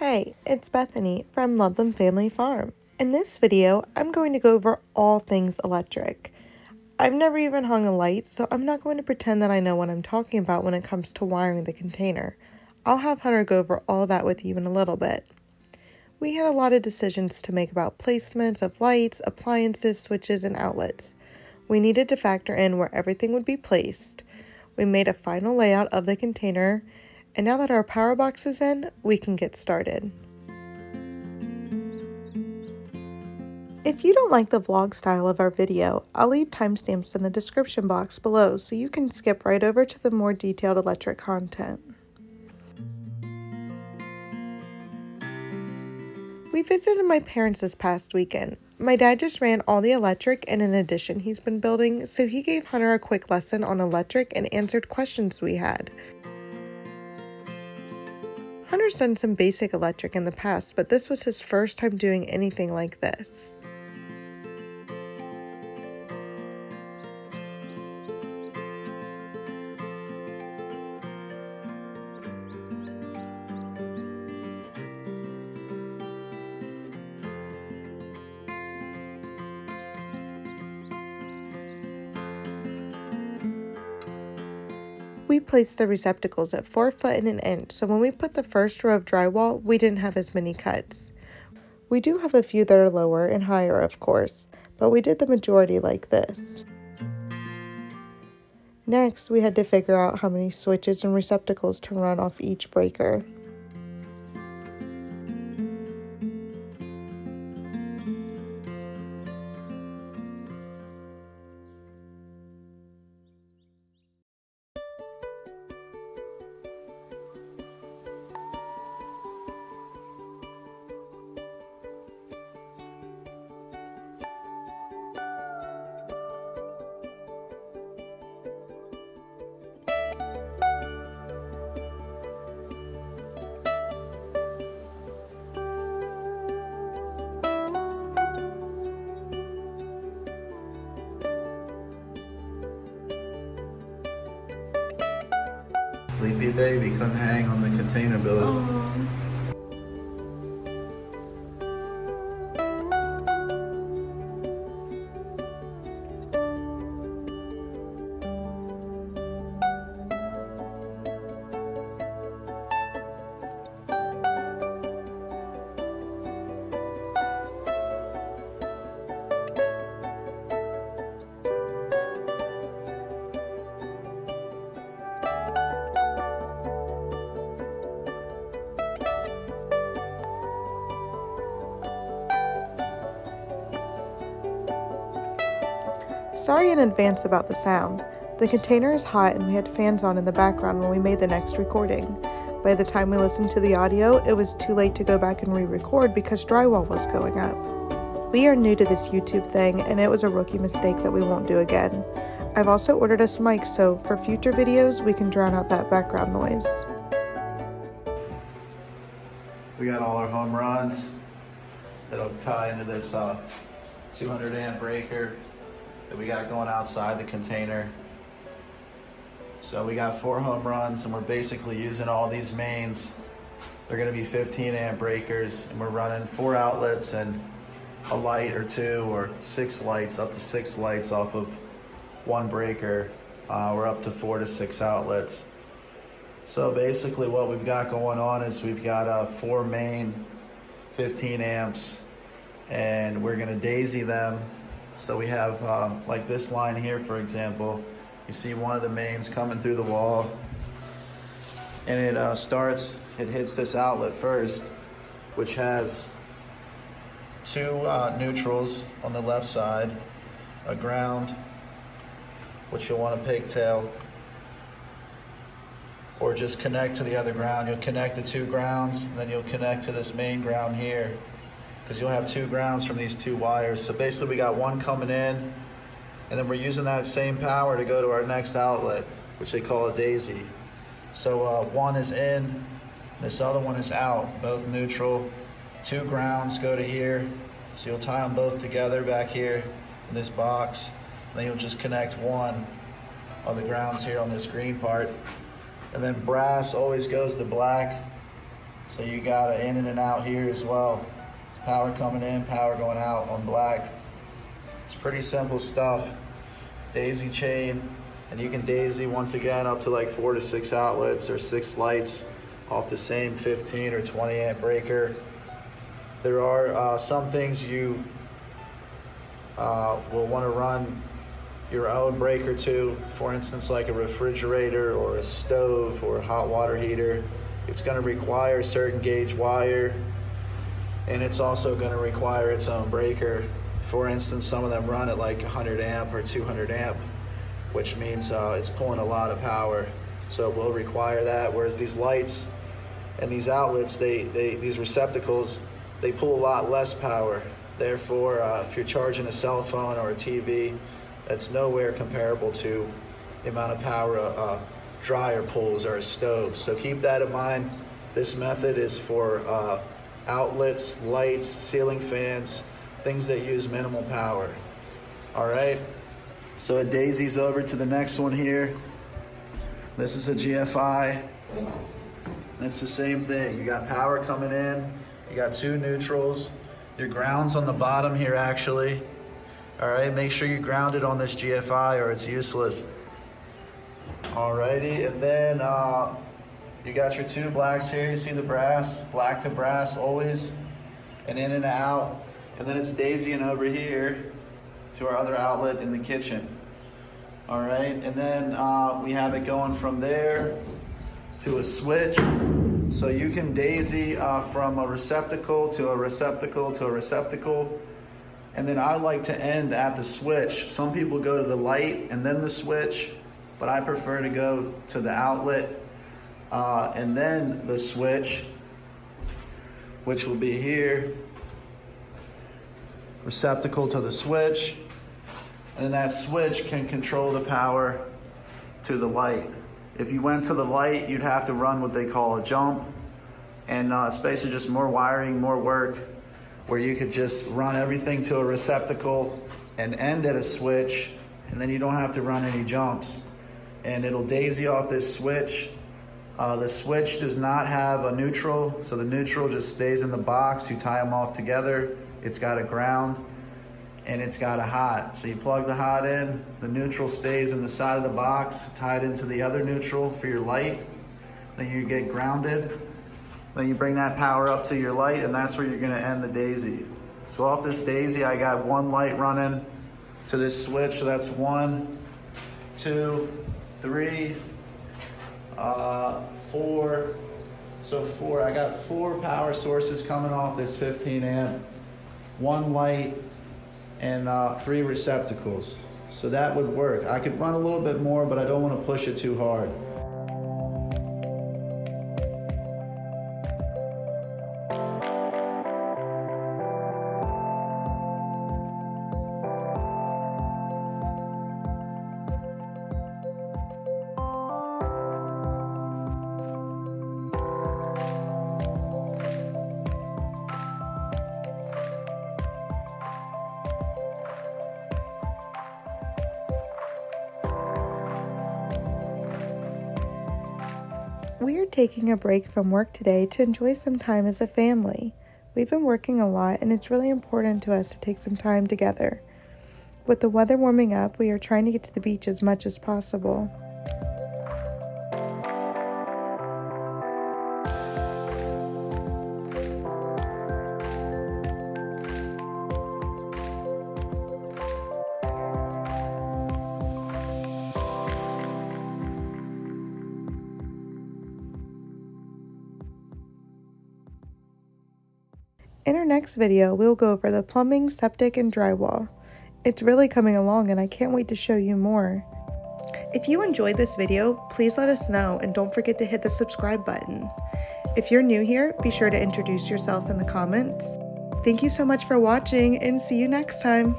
Hey, it's Bethany from Ludlam Family Farm. In this video, I'm going to go over all things electric. I've never even hung a light, so I'm not going to pretend that I know what I'm talking about when it comes to wiring the container. I'll have Hunter go over all that with you in a little bit. We had a lot of decisions to make about placements of lights, appliances, switches, and outlets. We needed to factor in where everything would be placed. We made a final layout of the container, and now that our power box is in, we can get started. If you don't like the vlog style of our video, I'll leave timestamps in the description box below so you can skip right over to the more detailed electric content. We visited my parents this past weekend. My dad just ran all the electric in an addition he's been building, so he gave Hunter a quick lesson on electric and answered questions we had. Hunter's done some basic electric in the past, but this was his first time doing anything like this. We placed the receptacles at 4 foot and 1 inch, so when we put the first row of drywall, we didn't have as many cuts. We do have a few that are lower and higher, of course, but we did the majority like this. Next, we had to figure out how many switches and receptacles to run off each breaker. Sleepy baby couldn't hang on the container builder. Sorry in advance about the sound. The container is hot and we had fans on in the background when we made the next recording. By the time we listened to the audio, it was too late to go back and re-record because drywall was going up. We are new to this YouTube thing and it was a rookie mistake that we won't do again. I've also ordered us mics so for future videos we can drown out that background noise. We got all our home runs that'll tie into this 200 amp breaker that we got going outside the container. So we got 4 home runs and we're basically using all these mains. They're gonna be 15 amp breakers and we're running 4 outlets and a light or 2 or 6 lights, up to 6 lights off of 1 breaker. We're up to 4 to 6 outlets. So basically what we've got going on is we've got 4 main 15 amps and we're gonna daisy them. So we have like this line here, for example, you see one of the mains coming through the wall and it hits this outlet first, which has 2 neutrals on the left side, a ground, which you'll want to pigtail, or just connect to the other ground. You'll connect the 2 grounds, and then you'll connect to this main ground here, because you'll have 2 grounds from these 2 wires. So basically we got 1 coming in, and then we're using that same power to go to our next outlet, which they call a daisy. So 1 is in, this other one is out, both neutral. 2 grounds go to here, so you'll tie them both together back here in this box. Then you'll just connect 1 of the grounds here on this green part. And then brass always goes to black. So you got an in and out here as well. Power coming in, power going out on black. It's pretty simple stuff. Daisy chain, and you can daisy once again up to like 4 to 6 outlets or 6 lights off the same 15 or 20 amp breaker. There are some things you will want to run your own breaker to, for instance like a refrigerator or a stove or a hot water heater. It's going to require certain gauge wire, and it's also going to require its own breaker. For instance, some of them run at like 100 amp or 200 amp, which means it's pulling a lot of power, so it will require that. Whereas these lights and these outlets, these receptacles, they pull a lot less power. Therefore, if you're charging a cell phone or a TV, that's nowhere comparable to the amount of power a dryer pulls or a stove. So keep that in mind. This method is for outlets, lights, ceiling fans, things that use minimal power. All right, so it daisies over to the next one here. This is a GFI. It's the same thing. You got power coming in, you got 2 neutrals, your ground's on the bottom here actually. All right, make sure you ground it on this GFI or it's useless. Alrighty, and then you got your 2 blacks here. You see the brass, black to brass always, and in and out. And then it's daisying over here to our other outlet in the kitchen. All right, and then we have it going from there to a switch. So you can daisy from a receptacle to a receptacle to a receptacle. And then I like to end at the switch. Some people go to the light and then the switch, but I prefer to go to the outlet and then the switch, which will be here. Receptacle to the switch, and then that switch can control the power to the light. If you went to the light, you'd have to run what they call a jump, and it's basically just more wiring, more work, where you could just run everything to a receptacle and end at a switch, and then you don't have to run any jumps. And it'll daisy off this switch. The switch does not have a neutral, so the neutral just stays in the box. You tie them off together. It's got a ground and it's got a hot. So you plug the hot in, the neutral stays in the side of the box, tied into the other neutral for your light. Then you get grounded. Then you bring that power up to your light, and that's where you're gonna end the daisy. So off this daisy, I got 1 light running to this switch. So that's 1, 2, 3, 4. So 4, I got 4 power sources coming off this 15 amp, 1 light, and 3 receptacles. So that would work. I could run a little bit more, but I don't want to push it too hard. We are taking a break from work today to enjoy some time as a family. We've been working a lot, and it's really important to us to take some time together. With the weather warming up, we are trying to get to the beach as much as possible. In our next video, we'll go over the plumbing, septic, and drywall. It's really coming along, and I can't wait to show you more. If you enjoyed this video, please let us know, and don't forget to hit the subscribe button. If you're new here, be sure to introduce yourself in the comments. Thank you so much for watching, and see you next time.